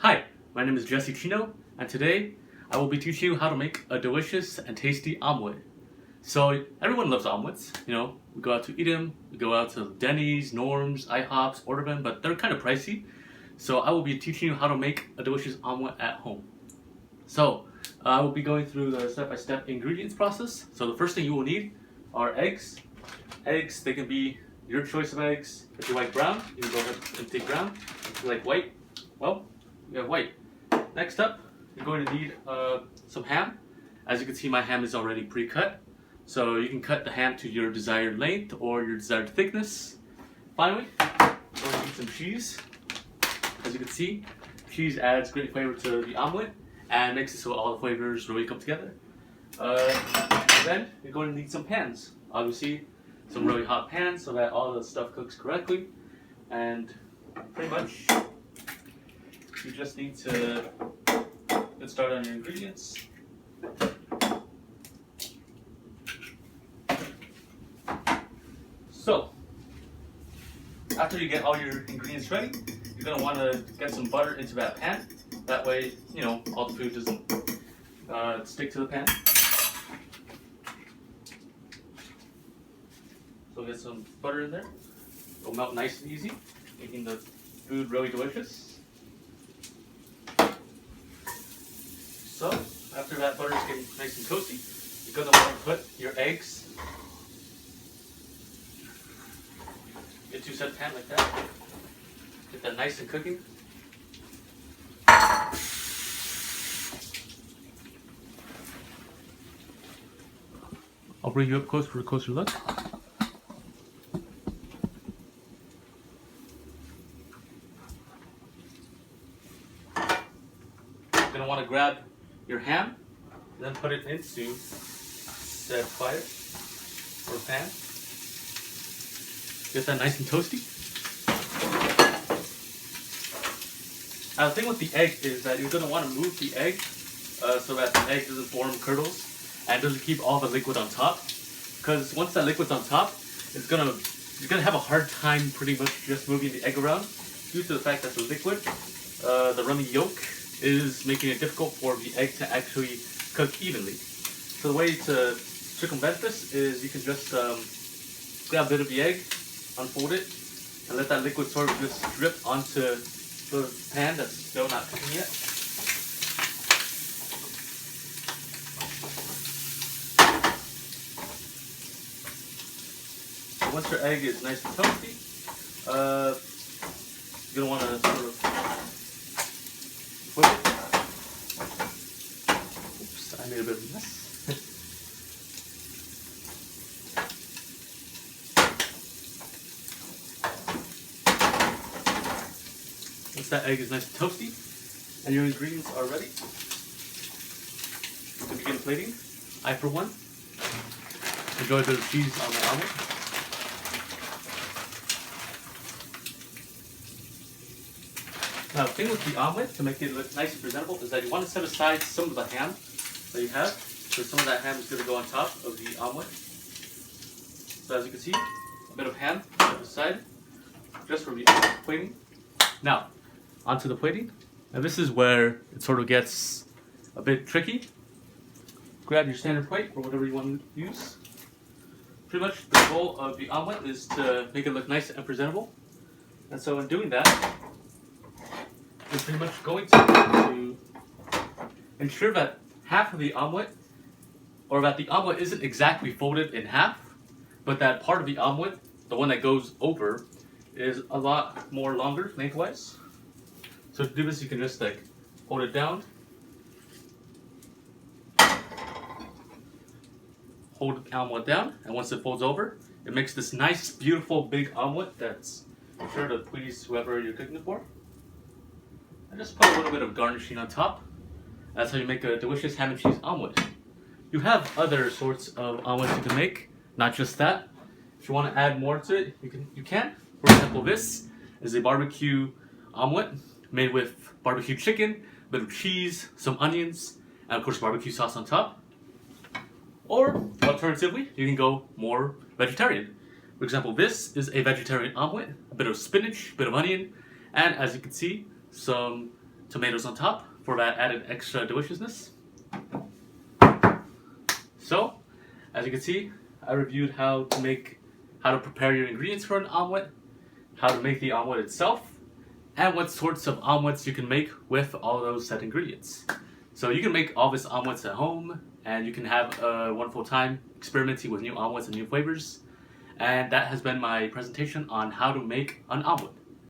Hi, my name is Jesse Chino, and today I will be teaching you how to make a delicious and tasty omelet. So everyone loves omelets, we go out to eat them, we go out to Denny's, Norm's, IHOP's, order them, but they're kind of pricey. So I will be teaching you how to make a delicious omelet at home. So I will be going through the step-by-step ingredients process. So the first thing you will need are eggs. Eggs, they can be your choice of eggs. If you like brown, you can go ahead and take brown. If you like white, well, we have white. Next up, you're going to need some ham. As you can see, my ham is already pre-cut. So you can cut the ham to your desired length or your desired thickness. Finally, you're going to need some cheese. As you can see, cheese adds great flavor to the omelet and makes it so all the flavors really come together. Then you're going to need some pans. Obviously, some really hot pans so that all the stuff cooks correctly. And pretty much, you just need to get started on your ingredients. So, after you get all your ingredients ready, you're going to want to get some butter into that pan. That way, all the food doesn't stick to the pan. So get some butter in there. It'll melt nice and easy, making the food really delicious. So, after that butter is getting nice and toasty, you're going to want to put your eggs into a set pan like that. Get that nice and cooking. I'll bring you up close for a closer look. You're going to want to grab your ham, then put it into said fire or pan. Get that nice and toasty. Now the thing with the egg is that you're going to want to move the egg so that the egg doesn't form curdles and doesn't keep all the liquid on top. Because once that liquid's on top, you're gonna have a hard time pretty much just moving the egg around due to the fact that the liquid, the runny yolk, is making it difficult for the egg to actually cook evenly. So the way to circumvent this is you can just grab a bit of the egg, unfold it, and let that liquid sort of just drip onto the pan that's still not cooking yet. So once your egg is nice and toasty, you're going to want to sort of flip it. Oops, I made a bit of a mess. Once that egg is nice and toasty and your ingredients are ready, you can begin plating. I, for one, enjoy a bit of cheese on my omelet. Now, the thing with the omelet, to make it look nice and presentable, is that you want to set aside some of the ham that you have, because some of that ham is going to go on top of the omelet. So as you can see, a bit of ham set aside, just for the plating. Now, onto the plating. Now this is where it sort of gets a bit tricky. Grab your standard plate or whatever you want to use. Pretty much the goal of the omelet is to make it look nice and presentable. And so in doing that, you're pretty much going to ensure that half of the omelet, or that the omelet isn't exactly folded in half, but that part of the omelet, the one that goes over, is a lot more longer lengthwise. So to do this, you can just hold it down, hold the omelet down, and once it folds over, it makes this nice, beautiful, big omelet that's sure to please whoever you're cooking it for. And just put a little bit of garnishing on top. That's how you make a delicious ham and cheese omelet. You have other sorts of omelets you can make, not just that. If you want to add more to it, you can. For example, this is a barbecue omelet made with barbecue chicken, a bit of cheese, some onions, and of course barbecue sauce on top. Or, alternatively, you can go more vegetarian. For example, this is a vegetarian omelet, a bit of spinach, a bit of onion, and as you can see, some tomatoes on top for that added extra deliciousness. So, as you can see, I reviewed how to prepare your ingredients for an omelet, how to make the omelet itself, and what sorts of omelets you can make with all those set ingredients. So you can make all this omelets at home, and you can have a wonderful time experimenting with new omelets and new flavors. And that has been my presentation on how to make an omelet.